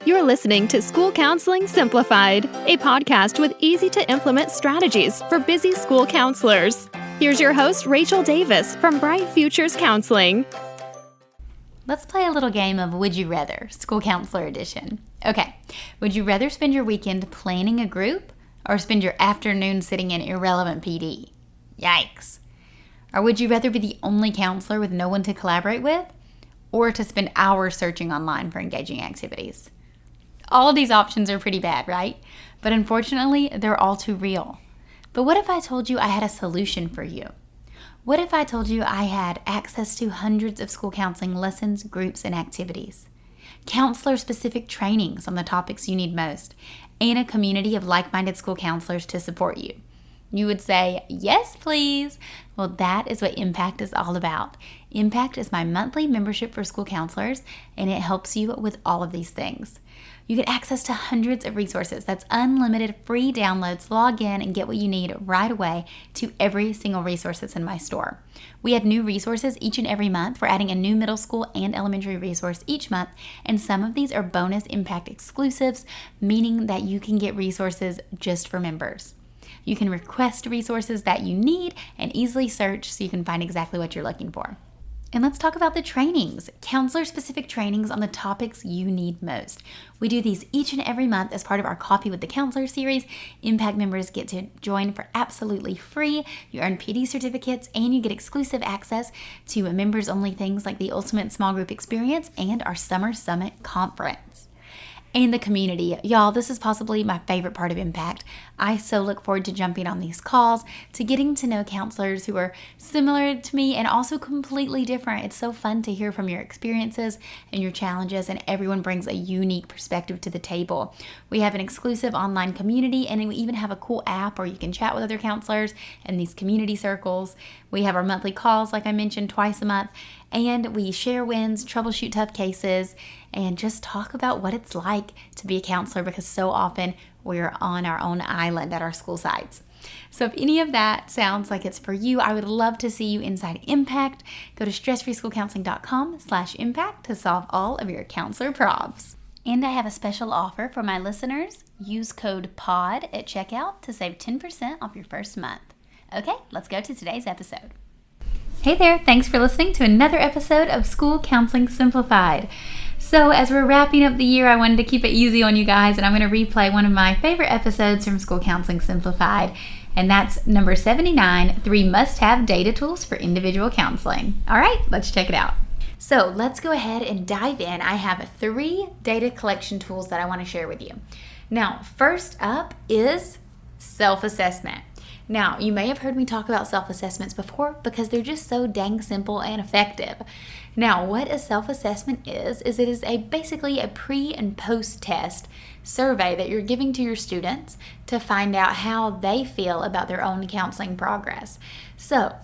You're listening to School Counseling Simplified, a podcast with easy-to-implement strategies for busy school counselors. Here's your host, Rachel Davis from Bright Futures Counseling. Let's play a little game of Would You Rather, School Counselor Edition. Okay, would you rather spend your weekend planning a group or spend your afternoon sitting in irrelevant PD? Yikes. Or would you rather be the only counselor with no one to collaborate with, or to spend hours searching online for engaging activities? All of these options are pretty bad, right? But unfortunately, they're all too real. But what if I told you I had a solution for you? What if I told you I had access to hundreds of school counseling lessons, groups, and activities, counselor-specific trainings on the topics you need most, and a community of like-minded school counselors to support you? You would say, yes, please. Well, that is what Impact is all about. Impact is my monthly membership for school counselors, and it helps you with all of these things. You get access to hundreds of resources. That's unlimited free downloads. Log in and get what you need right away to every single resource that's in my store. We add new resources each and every month. We're adding a new middle school and elementary resource each month, and some of these are bonus Impact exclusives, meaning that you can get resources just for members. You can request resources that you need and easily search so you can find exactly what you're looking for. And let's talk about the trainings, counselor-specific trainings on the topics you need most. We do these each and every month as part of our Coffee with the Counselor series. Impact members get to join for absolutely free. You earn PD certificates and you get exclusive access to members-only things like the Ultimate Small Group Experience and our Summer Summit Conference. And the community. Y'all, this is possibly my favorite part of Impact. I so look forward to jumping on these calls, to getting to know counselors who are similar to me and also completely different. It's so fun to hear from your experiences and your challenges, and everyone brings a unique perspective to the table. We have an exclusive online community, and we even have a cool app where you can chat with other counselors in these community circles. We have our monthly calls, like I mentioned, twice a month, and we share wins, troubleshoot tough cases, and just talk about what it's like to be a counselor, because so often we're on our own island at our school sites. So if any of that sounds like it's for you, I would love to see you inside Impact. Go to stressfreeschoolcounseling.com/impact to solve all of your counselor problems. And I have a special offer for my listeners. Use code POD at checkout to save 10% off your first month. Okay, let's go to today's episode. Hey there, thanks for listening to another episode of School Counseling Simplified. So as we're wrapping up the year, I wanted to keep it easy on you guys, and I'm going to replay one of my favorite episodes from School Counseling Simplified, and that's number 79, 3 must-have data tools for individual counseling. All right, let's check it out. So let's go ahead and dive in. I have 3 data collection tools that I want to share with you. Now, first up is self-assessment. Now, you may have heard me talk about self-assessments before because they're just so dang simple and effective. Now, what a self-assessment is it is basically a pre and post test survey that you're giving to your students to find out how they feel about their own counseling progress. So,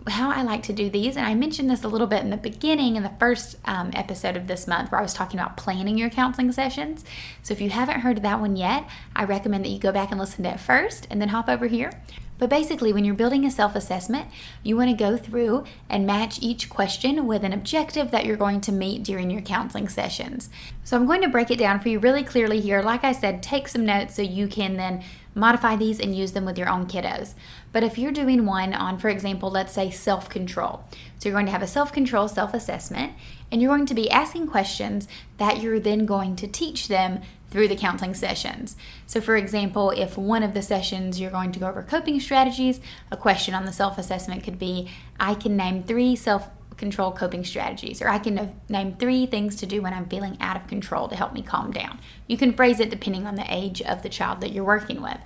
how I like to do these, and I mentioned this a little bit in the beginning in the first episode of this month where I was talking about planning your counseling sessions. So if you haven't heard that one yet, I recommend that you go back and listen to it first and then hop over here. But basically, when you're building a self-assessment, you want to go through and match each question with an objective that you're going to meet during your counseling sessions. So I'm going to break it down for you really clearly here. Like I said, take some notes so you can then modify these and use them with your own kiddos. But if you're doing one on, for example, let's say self-control. So you're going to have a self-control self-assessment, and you're going to be asking questions that you're then going to teach them through the counseling sessions. So for example, if one of the sessions you're going to go over coping strategies, a question on the self-assessment could be, I can name 3 self-control coping strategies, or I can name 3 things to do when I'm feeling out of control to help me calm down. You can phrase it depending on the age of the child that you're working with.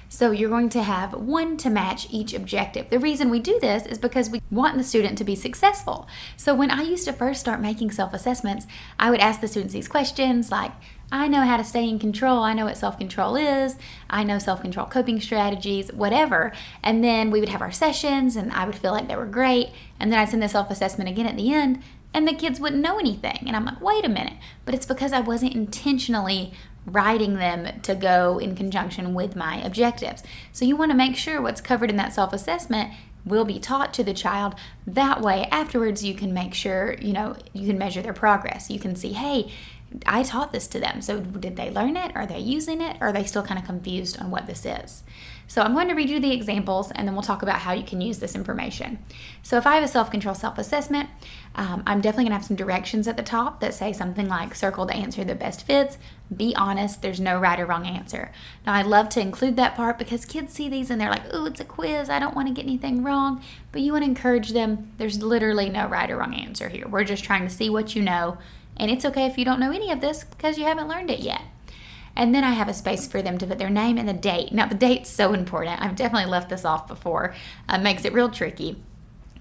So you're going to have one to match each objective. The reason we do this is because we want the student to be successful. So when I used to first start making self-assessments, I would ask the students these questions like, I know how to stay in control. I know what self-control is. I know self-control coping strategies, whatever. And then we would have our sessions and I would feel like they were great. And then I'd send the self-assessment again at the end and the kids wouldn't know anything. And I'm like, wait a minute. But it's because I wasn't intentionally writing them to go in conjunction with my objectives. So you want to make sure what's covered in that self-assessment will be taught to the child. That way, afterwards, you can make sure, you can measure their progress. You can see, hey, I taught this to them. So did they learn it? Are they using it? Or are they still kind of confused on what this is? So I'm going to read you the examples, and then we'll talk about how you can use this information. So if I have a self-control self-assessment, I'm definitely going to have some directions at the top that say something like circle the answer that best fits. Be honest, there's no right or wrong answer. Now, I love to include that part because kids see these and they're like, oh, it's a quiz. I don't want to get anything wrong. But you want to encourage them. There's literally no right or wrong answer here. We're just trying to see what you know. And it's okay if you don't know any of this because you haven't learned it yet. And then I have a space for them to put their name and the date. Now, the date's so important. I've definitely left this off before. Makes it real tricky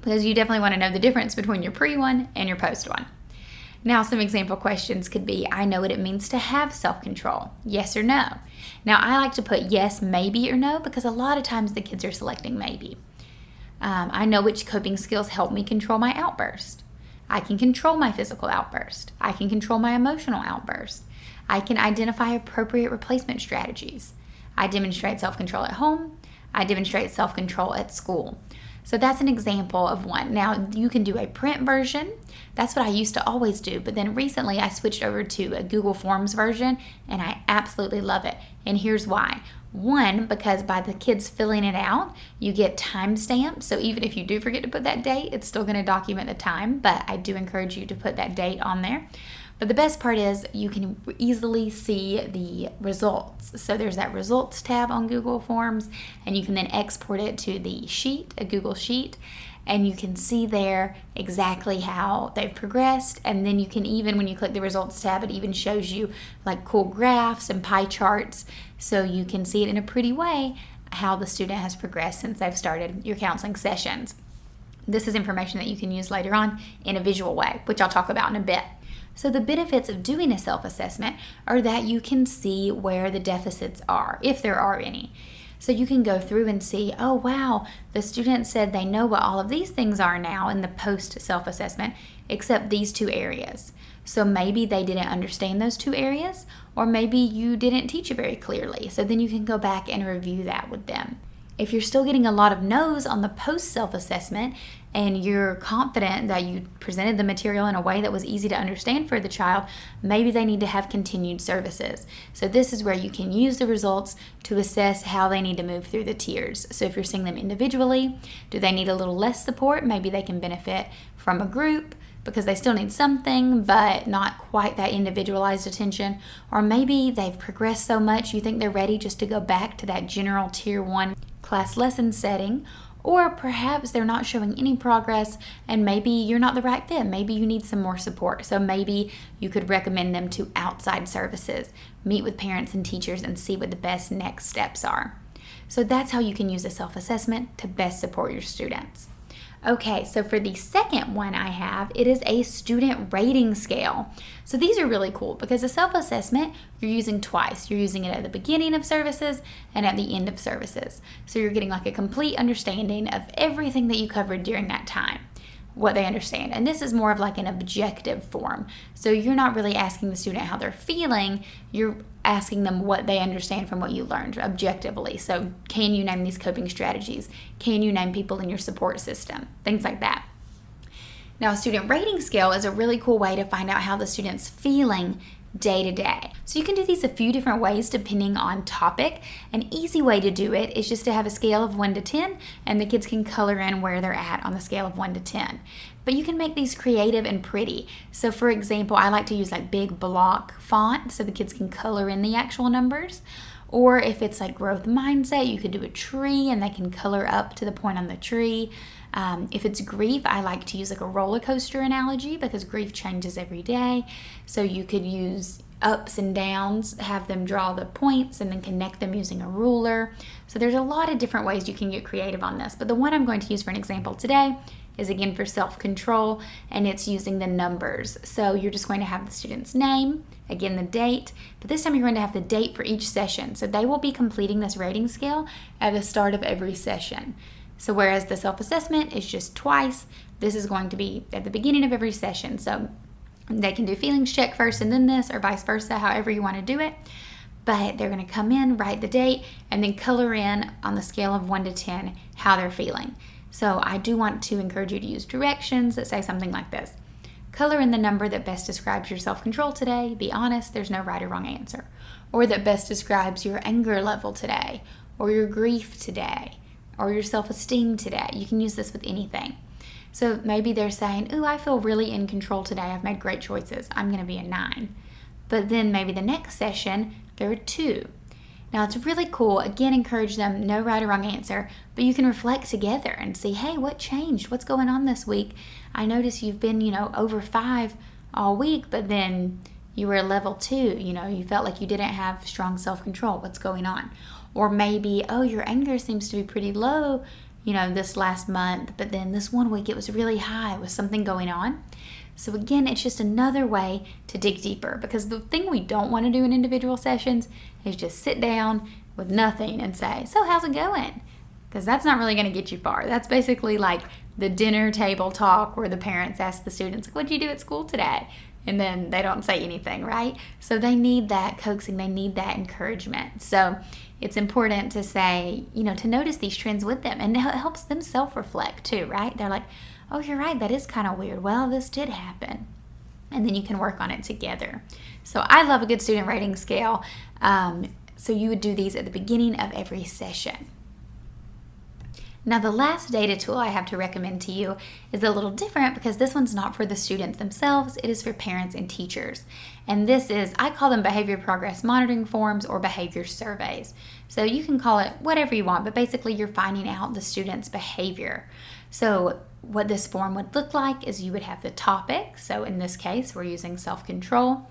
because you definitely want to know the difference between your pre one and your post one. Now, some example questions could be, I know what it means to have self-control. Yes or no? Now, I like to put yes, maybe, or no because a lot of times the kids are selecting maybe. I know which coping skills help me control my outburst. I can control my physical outburst. I can control my emotional outburst. I can identify appropriate replacement strategies. I demonstrate self-control at home. I demonstrate self-control at school. So that's an example of one. Now, you can do a print version. That's what I used to always do. But then recently I switched over to a Google Forms version, and I absolutely love it. And here's why. One, because by the kids filling it out, you get timestamps. So even if you do forget to put that date, it's still going to document the time. But I do encourage you to put that date on there. But the best part is you can easily see the results. So there's that results tab on Google Forms, and you can then export it to the sheet, a Google Sheet, and you can see there exactly how they've progressed. And then you can even, when you click the results tab, it even shows you like cool graphs and pie charts, so you can see it in a pretty way how the student has progressed since they've started your counseling sessions. This is information that you can use later on in a visual way, which I'll talk about in a bit. So the benefits of doing a self-assessment are that you can see where the deficits are, if there are any. So you can go through and see, oh wow, the student said they know what all of these things are now in the post self-assessment, except these two areas. So maybe they didn't understand those two areas, or maybe you didn't teach it very clearly. So then you can go back and review that with them. If you're still getting a lot of no's on the post self-assessment and you're confident that you presented the material in a way that was easy to understand for the child, maybe they need to have continued services. So this is where you can use the results to assess how they need to move through the tiers. So if you're seeing them individually, do they need a little less support? Maybe they can benefit from a group because they still need something, but not quite that individualized attention. Or maybe they've progressed so much you think they're ready just to go back to that general tier 1 class lesson setting. Or perhaps they're not showing any progress and maybe you're not the right fit. Maybe you need some more support. So maybe you could recommend them to outside services, meet with parents and teachers and see what the best next steps are. So that's how you can use a self-assessment to best support your students. Okay, so for the second one I have, it is a student rating scale. So these are really cool because a self-assessment you're using twice. You're using it at the beginning of services and at the end of services. So you're getting like a complete understanding of everything that you covered during that time, what they understand. And this is more of like an objective form. So you're not really asking the student how they're feeling, you're asking them what they understand from what you learned objectively. So can you name these coping strategies? Can you name people in your support system? Things like that. Now, a student rating scale is a really cool way to find out how the student's feeling day to day. So you can do these a few different ways depending on topic. An easy way to do it is just to have a scale of 1 to 10 and the kids can color in where they're at on the scale of 1 to 10. But you can make these creative and pretty. So for example, I like to use like big block font so the kids can color in the actual numbers. Or if it's like growth mindset, you could do a tree and they can color up to the point on the tree. If it's grief, I like to use like a roller coaster analogy because grief changes every day. So you could use ups and downs, have them draw the points and then connect them using a ruler. So there's a lot of different ways you can get creative on this. But the one I'm going to use for an example today is again for self-control, and it's using the numbers. So you're just going to have the student's name, again the date, but this time you're going to have the date for each session. So they will be completing this rating scale at the start of every session. So whereas the self-assessment is just twice, this is going to be at the beginning of every session. So they can do feelings check first and then this, or vice versa, however you want to do it. But they're going to come in, write the date, and then color in on the scale of 1 to 10 how they're feeling. So I do want to encourage you to use directions that say something like this. color in the number that best describes your self-control today. Be honest, there's no right or wrong answer. Or that best describes your anger level today, or your grief today, or your self-esteem today. You can use this with anything. So maybe they're saying, ooh, I feel really in control today. I've made great choices. I'm going to be a 9. But then maybe the next session, they're a 2. Now, it's really cool. Again, encourage them, no right or wrong answer, but you can reflect together and see, hey, what changed? What's going on this week? I noticed you've been, over 5 all week, but then you were a level 2. You felt like you didn't have strong self-control. What's going on? Or maybe, oh, your anger seems to be pretty low, this last month, but then this one week it was really high. Was something going on? So again, it's just another way to dig deeper, because the thing we don't want to do in individual sessions is just sit down with nothing and say, so how's it going? Because that's not really going to get you far. That's basically like the dinner table talk where the parents ask the students, what did you do at school today? And then they don't say anything, right? So they need that coaxing, they need that encouragement. So it's important to say, to notice these trends with them, and it helps them self-reflect too, right? They're like, oh, you're right, that is kind of weird. Well, this did happen. And then you can work on it together. So I love a good student rating scale. So you would do these at the beginning of every session. Now, the last data tool I have to recommend to you is a little different, because this one's not for the students themselves. It is for parents and teachers. And this is, I call them behavior progress monitoring forms or behavior surveys. So you can call it whatever you want, but basically you're finding out the student's behavior. So what this form would look like is you would have the topic. So in this case, we're using self-control.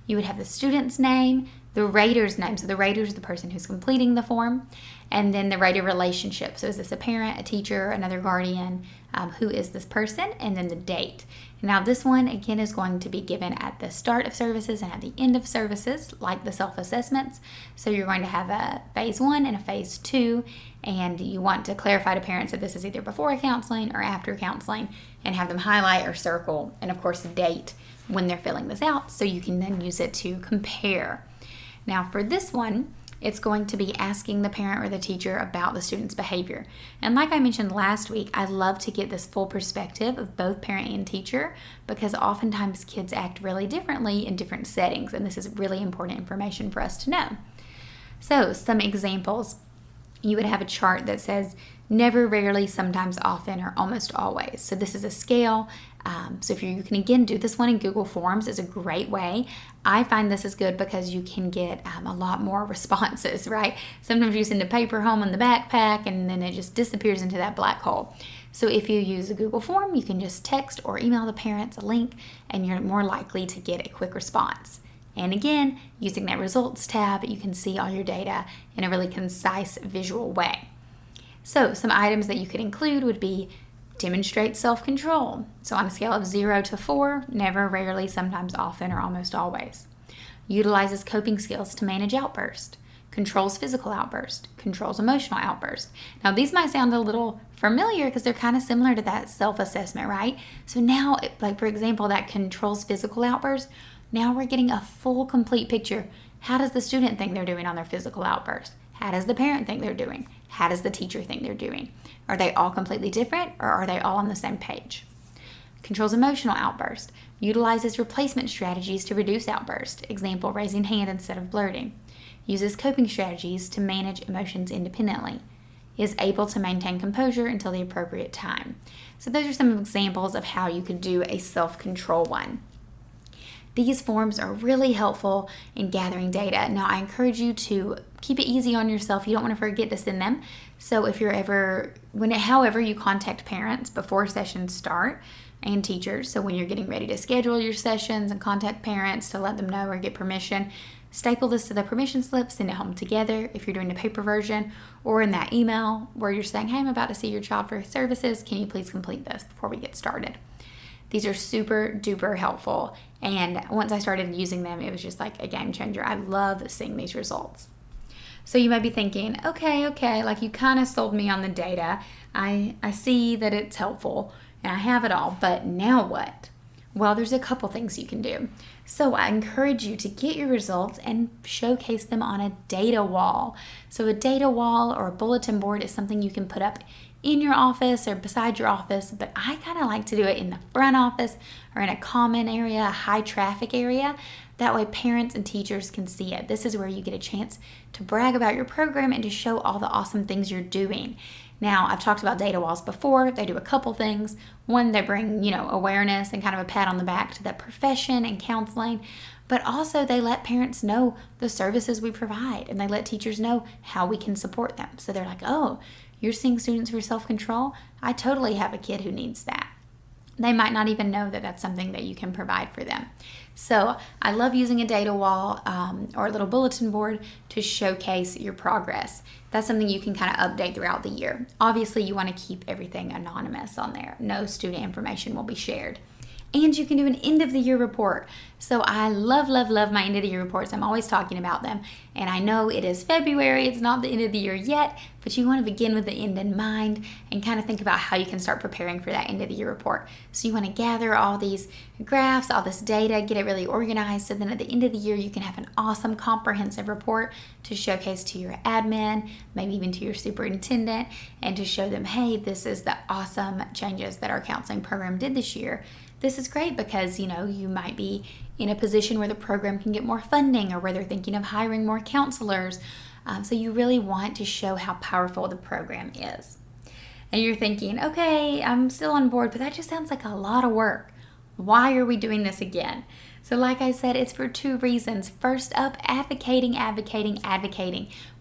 You would have the student's name, the rater's name. So the rater is the person who's completing the form. And then the rater relationship. So is this a parent, a teacher, another guardian? Who is this person? And then the date. Now this one, again, is going to be given at the start of services and at the end of services, like the self-assessments. So you're going to have a phase 1 and a phase 2. And you want to clarify to parents that this is either before counseling or after counseling, and have them highlight or circle, and of course date when they're filling this out, so you can then use it to compare. Now for this one, it's going to be asking the parent or the teacher about the student's behavior. And like I mentioned last week, I love to get this full perspective of both parent and teacher, because oftentimes kids act really differently in different settings, and this is really important information for us to know. So some examples. You would have a chart that says never, rarely, sometimes, often, or almost always. So this is a scale. So if you can again do this one in Google Forms, is a great way. I find this is good because you can get a lot more responses, right? Sometimes you send a paper home in the backpack and then it just disappears into that black hole. So if you use a Google form, you can just text or email the parents a link, and you're more likely to get a quick response. And again, using that results tab, you can see all your data in a really concise visual way. So some items that you could include would be demonstrate self-control. So on a scale of 0 to 4, never, rarely, sometimes, often, or almost always. Utilizes coping skills to manage outburst. Controls physical outburst. Controls emotional outburst. Now these might sound a little familiar because they're kind of similar to that self-assessment, right? So now, like for example, that controls physical outburst, now we're getting a full, complete picture. How does the student think they're doing on their physical outburst? How does the parent think they're doing? How does the teacher think they're doing? Are they all completely different, or are they all on the same page? Controls emotional outburst. Utilizes replacement strategies to reduce outburst. Example, raising hand instead of blurting. Uses coping strategies to manage emotions independently. Is able to maintain composure until the appropriate time. So those are some examples of how you could do a self-control one. These forms are really helpful in gathering data. Now, I encourage you to keep it easy on yourself. You don't want to forget to send them. So if you're however you contact parents before sessions start, and teachers, so when you're getting ready to schedule your sessions and contact parents to let them know or get permission, staple this to the permission slip, send it home together if you're doing a paper version, or in that email where you're saying, hey, I'm about to see your child for services. Can you please complete this before we get started? These are super duper helpful, and once I started using them, it was just like a game changer. I love seeing these results. So you might be thinking, okay, like you kind of sold me on the data. I see that it's helpful and I have it all, but now what? Well, there's a couple things you can do. So I encourage you to get your results and showcase them on a data wall. So a data wall or a bulletin board is something you can put up in your office or beside your office, but I kind of like to do it in the front office or in a common area, a high traffic area. That way parents and teachers can see it. This is where you get a chance to brag about your program and to show all the awesome things you're doing. Now, I've talked about data walls before. They do a couple things. One, they bring, awareness and kind of a pat on the back to that profession and counseling, but also they let parents know the services we provide and they let teachers know how we can support them. So they're like, oh, you're seeing students for self-control? I totally have a kid who needs that. They might not even know that that's something that you can provide for them. So I love using a data wall or a little bulletin board to showcase your progress. That's something you can kind of update throughout the year. Obviously, you want to keep everything anonymous on there. No student information will be shared. And you can do an end of the year report. So I love my end of the year reports. I'm always talking about them. And I know it is February, it's not the end of the year yet, but you want to begin with the end in mind and kind of think about how you can start preparing for that end of the year report. So you want to gather all these graphs, all this data, get it really organized. So then at the end of the year, you can have an awesome comprehensive report to showcase to your admin, maybe even to your superintendent, and to show them, hey, this is the awesome changes that our counseling program did this year. This is great because, you might be in a position where the program can get more funding or where they're thinking of hiring more counselors. So you really want to show how powerful the program is. And you're thinking, okay, I'm still on board, but that just sounds like a lot of work. Why are we doing this again? So like I said, it's for two reasons. First up, advocating.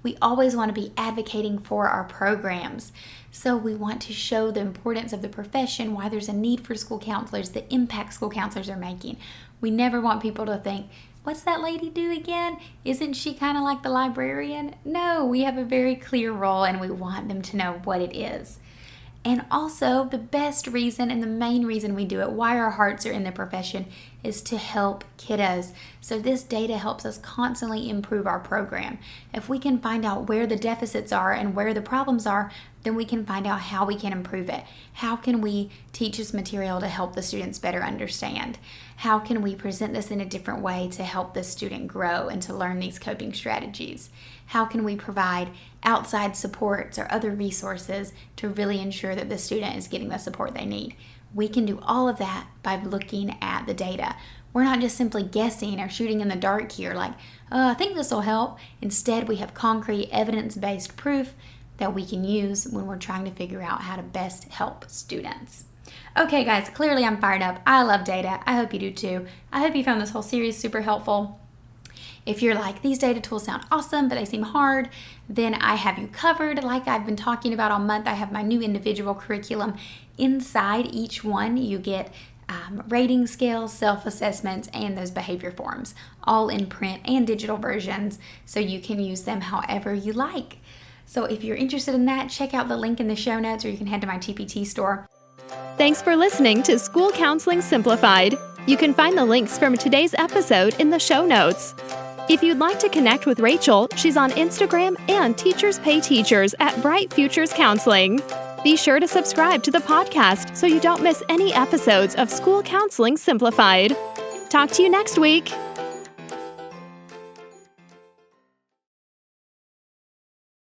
We always want to be advocating for our programs. So we want to show the importance of the profession, why there's a need for school counselors, the impact school counselors are making. We never want people to think, what's that lady do again? Isn't she kind of like the librarian? No, we have a very clear role and we want them to know what it is. And also, the best reason and the main reason we do it, why our hearts are in the profession, is to help kiddos. So this data helps us constantly improve our program. If we can find out where the deficits are and where the problems are, then we can find out how we can improve it. How can we teach this material to help the students better understand? How can we present this in a different way to help the student grow and to learn these coping strategies? How can we provide outside supports or other resources to really ensure that the student is getting the support they need? We can do all of that by looking at the data. We're not just simply guessing or shooting in the dark here like, oh, I think this will help. Instead, we have concrete evidence-based proof that we can use when we're trying to figure out how to best help students. Okay, guys, clearly I'm fired up. I love data. I hope you do too. I hope you found this whole series super helpful. If you're like, these data tools sound awesome, but they seem hard, then I have you covered. Like I've been talking about all month, I have my new individual curriculum. Inside each one, you get rating scales, self-assessments, and those behavior forms, all in print and digital versions, so you can use them however you like. So if you're interested in that, check out the link in the show notes, or you can head to my TPT store. Thanks for listening to School Counseling Simplified. You can find the links from today's episode in the show notes. If you'd like to connect with Rachel, she's on Instagram and Teachers Pay Teachers at Bright Futures Counseling. Be sure to subscribe to the podcast so you don't miss any episodes of School Counseling Simplified. Talk to you next week.